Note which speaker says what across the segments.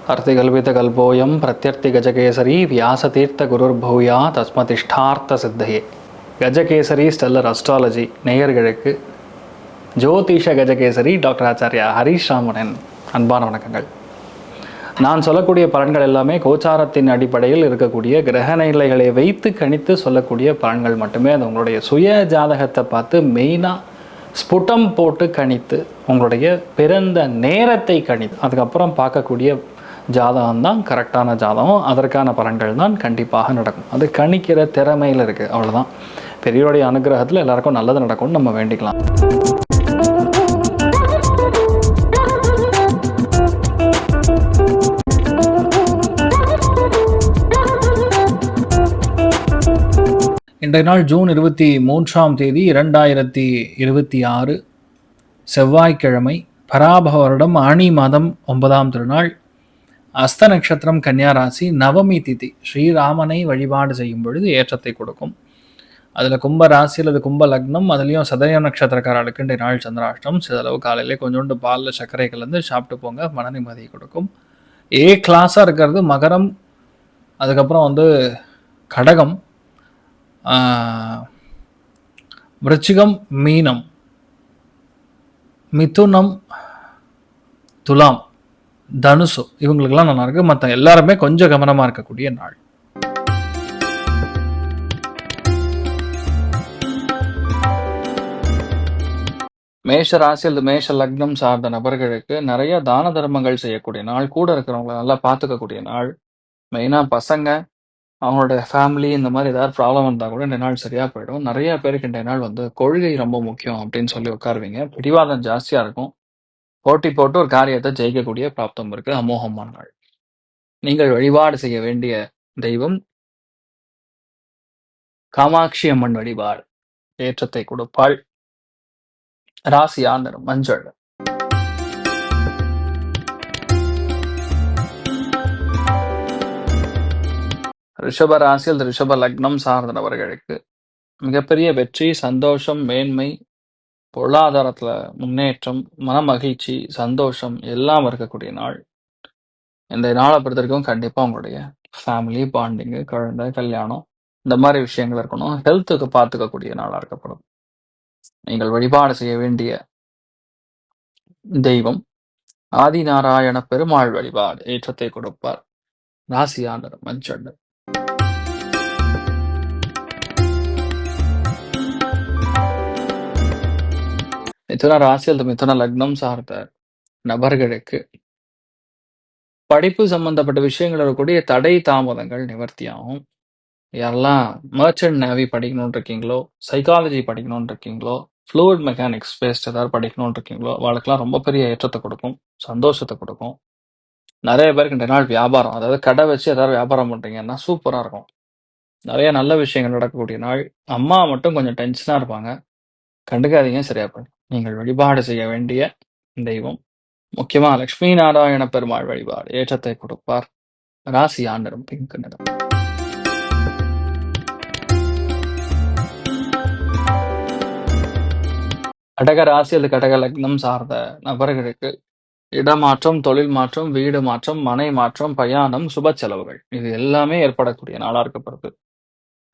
Speaker 1: अर्तिकल्पितकल्पोऽयं प्रत्यर्तिगजकेसरी व्यासतीर्थगुरुर्भूया தஸ்மதிஷ்டார்த்த Gajakesari stellar astrology நேயர்களுக்கு ஜோதிஷ Gajakesari doctor Acharya Harish ராமனின் அன்பான வணக்கங்கள். நான் சொல்லக்கூடிய பலன்கள் எல்லாமே கோச்சாரத்தின் அடிப்படையில் இருக்கக்கூடிய கிரக நிலைகளை வைத்து கணித்து சொல்லக்கூடிய பலன்கள் மட்டுமே. அது உங்களுடைய சுய ஜாதகத்தை பார்த்து மெயினாக ஸ்புடம் போட்டு கணித்து உங்களுடைய பிறந்த நேரத்தை கணித்து அதுக்கப்புறம் பார்க்கக்கூடிய ஜாதகம் தான் கரெக்டான ஜாதகம். அதற்கான பலன்கள் தான் கண்டிப்பாக நடக்கும். அது கணிக்கிற திறமையில் இருக்குது, அவ்வளோதான். பெரியோருடைய அனுகிரகத்தில் எல்லாருக்கும் நல்லது நடக்கும்னு நம்ம வேண்டிக்கலாம். இன்றைய நாள் ஜூன் 23 2026 செவ்வாய்க்கிழமை, பராபவ வருடம் ஆனி மாதம் 9ஆம் திருநாள், அஸ்த நட்சத்திரம் கன்னியாராசி, நவமி திதி. ஸ்ரீராமனை வழிபாடு செய்யும் பொழுது ஏற்றத்தை கொடுக்கும். அதில் கும்ப ராசி அல்லது கும்ப லக்னம், அதுலேயும் சதய நட்சத்திரக்காரர்களுக்கு இன்றைய நாள் சந்திராஷ்டம். சிதளவு காலையிலே கொஞ்சோண்டு பாலில் சர்க்கரை கலந்து சாப்பிட்டு போங்க, மன நிம்மதியை கொடுக்கும். கிளாஸாக இருக்கிறது மகரம், அதுக்கப்புறம் கடகம், விருச்சிகம், மீனம், மிதுனம், துலாம், தனுசு, இவங்களுக்கெல்லாம் நல்லா இருக்கு. மற்ற எல்லாருமே கொஞ்சம் கவனமாக இருக்கக்கூடிய நாள். மேஷ ராசி அல்லது மேஷ லக்னம் சார்ந்த நபர்களுக்கு நிறைய தான தர்மங்கள் செய்யக்கூடிய நாள். கூட இருக்கிறவங்களை நல்லா பார்த்துக்கக்கூடிய நாள். மெயினாக பசங்க, அவங்களோட ஃபேமிலி, இந்த மாதிரி ஏதாவது ப்ராப்ளம் இருந்தால் கூட இந்த நாள் சரியாக போயிடும். நிறைய பேருக்கு இந்த நாள் கொள்கை ரொம்ப முக்கியம் அப்படின்னு சொல்லி உட்காருவீங்க. பிடிவாதம் ஜாஸ்தியாக இருக்கும். போட்டி போட்டு ஒரு காரியத்தை ஜெயிக்கக்கூடிய பிராப்தம் இருக்கு. அமோகமான நாள். நீங்கள் வழிபாடு செய்ய வேண்டிய தெய்வம் காமாட்சி அம்மன் வழிபாடு. ஏற்றத்தை கொடுப்பாள். ராசி ஆண்டரும் மஞ்சள். ரிஷப ராசி அல்லது ரிஷப லக்னம் சார்ந்த நபர்களுக்கு மிகப்பெரிய வெற்றி, சந்தோஷம், மேன்மை, பொருளாதாரத்துல முன்னேற்றம், மன மகிழ்ச்சி, சந்தோஷம் எல்லாம் இருக்கக்கூடிய நாள். இந்த நாளை பொறுத்த வரைக்கும் கண்டிப்பா உங்களுடைய ஃபேமிலி பாண்டிங்கு, குழந்தை, கல்யாணம், இந்த மாதிரி விஷயங்கள் இருக்கணும். ஹெல்த்துக்கு பார்த்துக்கக்கூடிய நாளா இருக்கப்படும். நீங்கள் வழிபாடு செய்ய வேண்டிய தெய்வம் ஆதிநாராயண பெருமாள் வழிபாடு. ஏற்றத்தை கொடுப்பார். ராசி ஆண்டர் மஞ்சள். மிதுன ராசி அல்லது மிதுன லக்னம் சார்ந்த நபர்களுக்கு படிப்பு சம்பந்தப்பட்ட விஷயங்கள் இருக்கக்கூடிய தடை தாமதங்கள் நிவர்த்தியாகும். யாரெல்லாம் மர்ச்சன்ட் நேவி படிக்கணும்னு இருக்கீங்களோ, சைக்காலஜி படிக்கணும்னு இருக்கீங்களோ, ஃப்ளூயிட் மெக்கானிக்ஸ் பேஸ்ட் ஏதாவது படிக்கணும்னு இருக்கீங்களோ, அவளுக்கெல்லாம் ரொம்ப பெரிய ஏற்றத்தை கொடுக்கும், சந்தோஷத்தை கொடுக்கும். நிறைய பேருக்கு இந்த நாள் வியாபாரம், அதாவது கடை வச்சு ஏதாவது வியாபாரம் பண்ணுறீங்கன்னா சூப்பராக இருக்கும். நிறைய நல்ல விஷயங்கள் நடக்கக்கூடிய நாள். அம்மா மட்டும் கொஞ்சம் டென்ஷனாக இருப்பாங்க, கண்டுக்காதீங்க, சரியா போயிடும். நீங்கள் வழிபாடு செய்ய வேண்டிய தெய்வம் முக்கியமாக லட்சுமி நாராயண பெருமாள் வழிபாடு. ஏற்றத்தை கொடுப்பார். ராசி ஆண்டரும் பிங்க் நிறம். கடக ராசி அல்லது கடக லக்னம் சார்ந்த நபர்களுக்கு இடமாற்றம், தொழில் மாற்றம், வீடு மாற்றம், மனை மாற்றம், பிரயாணம், சுப செலவுகள், இது எல்லாமே ஏற்படக்கூடிய நாளாக இருக்கப்படுது.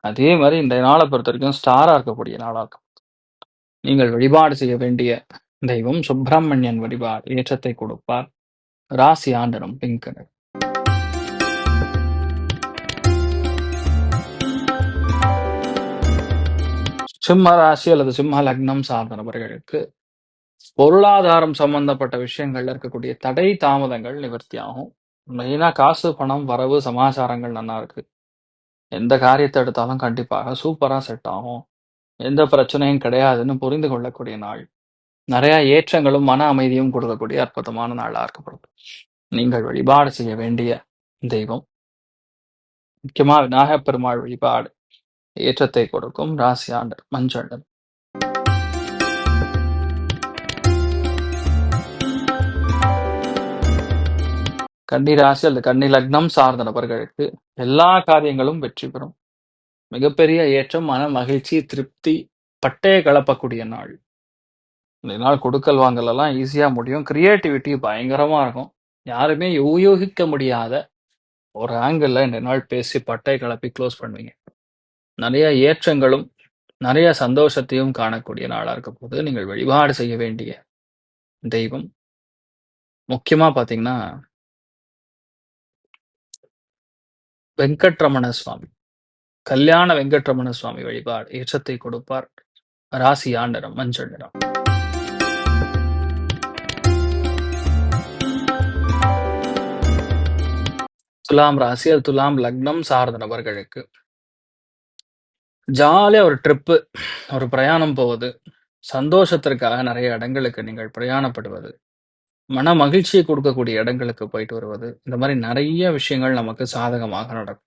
Speaker 1: அதே மாதிரி இந்த நாளை பொறுத்த வரைக்கும் ஸ்டாரா இருக்கக்கூடிய நாளாக இருக்கும். நீங்கள் வழிபாடு செய்ய வேண்டிய தெய்வம் சுப்பிரமணியன் வழிபாடு. ஏற்றத்தை கொடுப்பார். ராசி ஆண்டரும் பிங்க் நிறம். சிம்ம ராசி அல்லது சிம்ம லக்னம் சார்ந்த நபர்களுக்கு பொருளாதாரம் சம்பந்தப்பட்ட விஷயங்கள்ல இருக்கக்கூடிய தடை தாமதங்கள் நிவர்த்தி ஆகும். மெயினா காசு, பணம், வரவு, சமாச்சாரங்கள் நல்லா இருக்கு. எந்த காரியத்தை எடுத்தாலும் கண்டிப்பாக சூப்பரா செட் ஆகும். எந்த பிரச்சனையும் கிடையாதுன்னு புரிந்து கொள்ளக்கூடிய நாள். நிறைய ஏற்றங்களும் மன அமைதியும் கொடுக்கக்கூடிய அற்புதமான நாளா இருக்கப்படுது. நீங்கள் வழிபாடு செய்ய வேண்டிய தெய்வம் முக்கியமா விநாயகப் பெருமாள் வழிபாடு. ஏற்றத்தை கொடுக்கும். ராசி ஆண்டர் மஞ்சள். கன்னி ராசி அல்லது கன்னி லக்னம் சார்ந்த நபர்களுக்கு எல்லா காரியங்களும் வெற்றி பெறும். மிகப்பெரிய ஏற்றம், மன மகிழ்ச்சி, திருப்தி, பட்டையை கலப்பக்கூடிய நாள். இந்த நாள் கொடுக்கல் வாங்கல் எல்லாம் ஈஸியா முடியும். கிரியேட்டிவிட்டி பயங்கரமா இருக்கும். யாருமே யூகிக்க முடியாத ஒரு ஆங்கிளில் இந்த நாள் பேசி பட்டை கிளப்பி க்ளோஸ் பண்ணுவீங்க. நிறைய ஏற்றங்களும் நிறைய சந்தோஷத்தையும் காணக்கூடிய நாளாக இருக்க போது நீங்கள் வழிபாடு செய்ய வேண்டிய தெய்வம் முக்கியமாக பார்த்தீங்கன்னா வெங்கட்ரமண சுவாமி. கல்யாண வெங்கட்ரமண சுவாமி வழிபாடு ஏற்றத்தை கொடுப்பார். ராசி நிறம் மஞ்சள் நிறம். துலாம் ராசி அது துலாம் லக்னம் சார்ந்த நபர்களுக்கு ஜாலியா ஒரு ட்ரிப்பு, ஒரு பிரயாணம் போவது, சந்தோஷத்திற்காக நிறைய இடங்களுக்கு நீங்கள் பிரயாணப்படுவது, மன மகிழ்ச்சியை கொடுக்கக்கூடிய இடங்களுக்கு போயிட்டு வருவது, இந்த மாதிரி நிறைய விஷயங்கள் நமக்கு சாதகமாக நடக்கும்.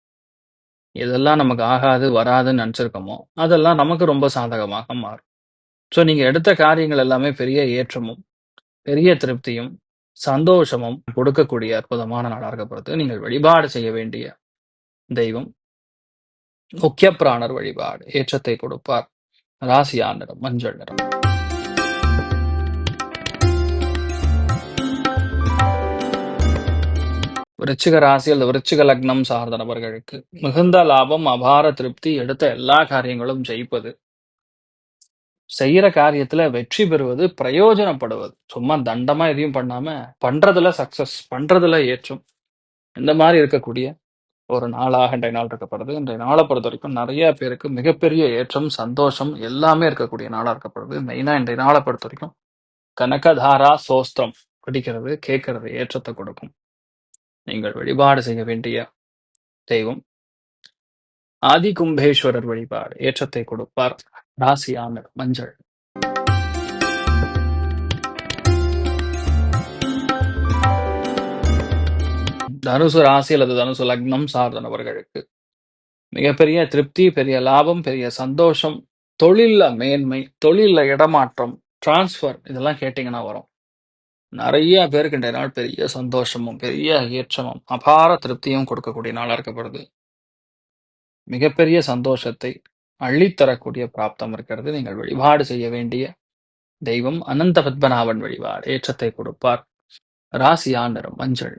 Speaker 1: எதெல்லாம் நமக்கு ஆகாது வராதுன்னு நினச்சிருக்கோமோ அதெல்லாம் நமக்கு ரொம்ப சாதகமாக மாறும். ஸோ நீங்கள் எடுத்த காரியங்கள் எல்லாமே பெரிய ஏற்றமும் பெரிய திருப்தியும் சந்தோஷமும் கொடுக்கக்கூடிய அற்புதமான நாளாக இருக்கப்படுது. நீங்கள் வழிபாடு செய்ய வேண்டிய தெய்வம் முக்கிய பிராணர் வழிபாடு ஏற்றத்தை கொடுப்பார். ராசியா நிறம் மஞ்சள் நிறம். விருச்சிக ராசி அல்லது விருச்சிக லக்னம் சார்ந்த நபர்களுக்கு மிகுந்த லாபம், அபார திருப்தி, எடுத்த எல்லா காரியங்களும் ஜெயிப்பது, செய்யற காரியத்துல வெற்றி பெறுவது, பிரயோஜனப்படுவது, சும்மா தண்டமா எதையும் பண்ணாம பண்றதுல சக்சஸ், பண்றதுல ஏற்றம், இந்த மாதிரி இருக்கக்கூடிய ஒரு நாளாக இன்றைய நாள் இருக்கப்படுது. இன்றைய நாளை பொறுத்த வரைக்கும் நிறைய பேருக்கு மிகப்பெரிய ஏற்றம், சந்தோஷம் எல்லாமே இருக்கக்கூடிய நாளாக இருக்கப்படுது. மெயினா இன்றைய நாளை பொறுத்த வரைக்கும் கனகதாரா சோஸ்திரம் படிக்கிறது கேட்கறது ஏற்றத்தை கொடுக்கும். நீங்கள் வழிபாடு செய்ய வேண்டிய தெய்வம் ஆதி கும்பேஸ்வரர் வழிபாடு ஏற்றத்தை கொடுப்பார். ராசியான மஞ்சள். தனுசு ராசி அல்லது தனுசு லக்னம் சார்ந்த நபர்களுக்கு மிகப்பெரிய திருப்தி, பெரிய லாபம், பெரிய சந்தோஷம், தொழில்ல மேன்மை, தொழில்ல இடமாற்றம், டிரான்ஸ்ஃபர் இதெல்லாம் கேட்டிங்கன்னா வரும். நிறைய பேருக்கு இன்றைய நாள் பெரிய சந்தோஷமும் பெரிய ஏற்றமும் அபார திருப்தியும் கொடுக்கக்கூடிய நாளாக இருக்கப்படுது. மிகப்பெரிய சந்தோஷத்தை அள்ளித்தரக்கூடிய பிராப்தம் இருக்கிறது. நீங்கள் வழிபாடு செய்ய வேண்டிய தெய்வம் அனந்த பத்மநாபன் வழிபாடு ஏற்றத்தை கொடுப்பார். ராசியா நிறம் மஞ்சள்.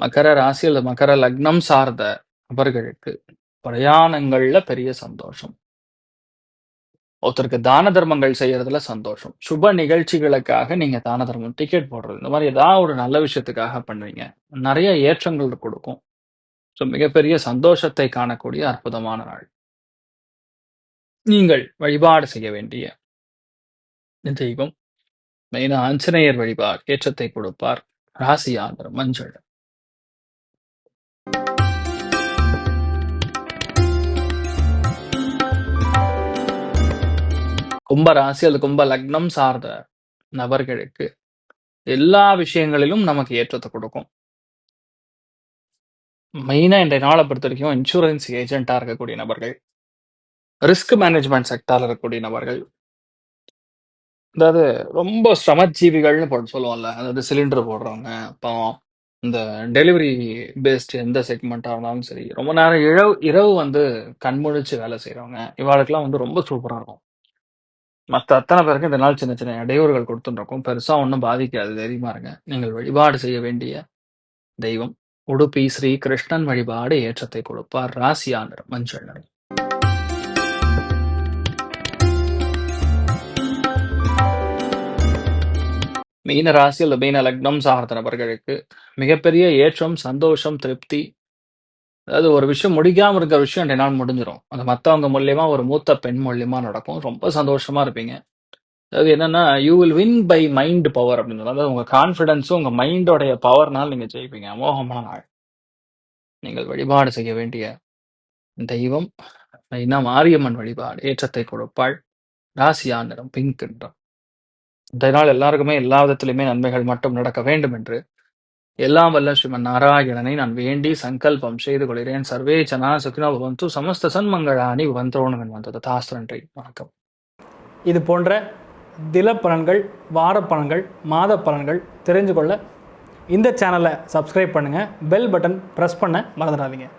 Speaker 1: மகர ராசி அல்லது மகர லக்னம் சார்ந்த நபர்களுக்கு பிரயாணங்கள்ல பெரிய சந்தோஷம், ஒருத்தருக்கு தான தர்மங்கள் செய்யறதுல சந்தோஷம், சுப நிகழ்ச்சிகளுக்காக நீங்க தான தர்மம் டிக்கெட் போடுறது, இந்த மாதிரி ஏதாவது ஒரு நல்ல விஷயத்துக்காக பண்ணுவீங்க, நிறைய ஏற்றங்கள் கொடுக்கும். ஸோ மிகப்பெரிய சந்தோஷத்தை காணக்கூடிய அற்புதமான நாள். நீங்கள் வழிபாடு செய்ய வேண்டிய தெய்வம் மெயினா ஆஞ்சநேயர் வழிபாடு ஏற்றத்தை கொடுப்பார். ராசியா நிறம் மஞ்சள். கும்ப ராசி அல்லது கும்ப லக்னம் சார்ந்த நபர்களுக்கு எல்லா விஷயங்களிலும் நமக்கு ஏற்றத்தை கொடுக்கும். மெயினா இன்றைய நாளை பொறுத்த வரைக்கும் இன்சூரன்ஸ் ஏஜென்ட்டா இருக்கக்கூடிய நபர்கள், ரிஸ்க் மேனேஜ்மெண்ட் செக்டார்ல இருக்கக்கூடிய நபர்கள், அதாவது ரொம்ப சிரமஜீவிகள்னு சொல்லுவோம்ல, அதாவது சிலிண்டர் போடுறவங்க, அப்புறம் இந்த டெலிவரி பேஸ்ட் எந்த செக்மெண்ட்டாக இருந்தாலும் சரி, ரொம்ப நேரம் இரவு வந்து கண்முழிச்சு வேலை செய்கிறவங்க, இவாளுக்கெல்லாம் வந்து ரொம்ப சூப்பராக இருக்கும். மற்ற அத்தனை பேருக்கு இந்த நாள் சின்ன சின்ன இடையூறுகள் கொடுத்துருக்கும், பெருசாக ஒன்றும் பாதிக்காது, தைரியமா இருங்க. நீங்கள் வழிபாடு செய்ய வேண்டிய தெய்வம் உடுப்பி ஸ்ரீ கிருஷ்ணன் வழிபாடு ஏற்றத்தை கொடுப்பார். ராசியா நிறம் மஞ்சள் நிறம். மீன ராசி அல்லது மீன லக்னம் சார்ந்த நபர்களுக்கு மிகப்பெரிய ஏற்றம், சந்தோஷம், திருப்தி, அதாவது ஒரு விஷயம் முடிக்காம இருக்கிற விஷயம் ரெண்டு நாள் முடிஞ்சிடும். அது மற்றவங்க மூலியமா ஒரு மூத்த பெண் மூலியமா நடக்கும். ரொம்ப சந்தோஷமா இருப்பீங்க. அதாவது என்னன்னா you will win by mind power அப்படின்னு, அதாவது உங்க கான்ஃபிடன்ஸும் உங்க மைண்டோடைய பவர்னால் நீங்க ஜெயிப்பீங்க. அமோகமான நாள். நீங்கள் வழிபாடு செய்ய வேண்டிய தெய்வம் மெயினா மாரியம்மன் வழிபாடு ஏற்றத்தை கொடுப்பாள். ராசியா நிறம் பிங்க் நிறம். இந்த நாள் எல்லாருக்குமே எல்லா விதத்திலுமே நன்மைகள் மட்டும் நடக்க வேண்டும் என்று எல்லாம் வல்ல ஸ்ரீமன் நாராயணனை நான் வேண்டி சங்கல்பம் செய்து கொள்கிறேன். சர்வே ஜனா சுகினோ பவந்து, சமஸ்த சன்மங்களானி பவந்தோன்னு வந்தது. தாஸ்து நன்றி, வணக்கம்.
Speaker 2: இது போன்ற தில பலன்கள், வார பலன்கள், மாத பலன்கள் தெரிஞ்சு கொள்ள இந்த சேனலை சப்ஸ்கிரைப் பண்ணுங்கள். பெல் பட்டன் ப்ரெஸ் பண்ண மறந்துடாதீங்க.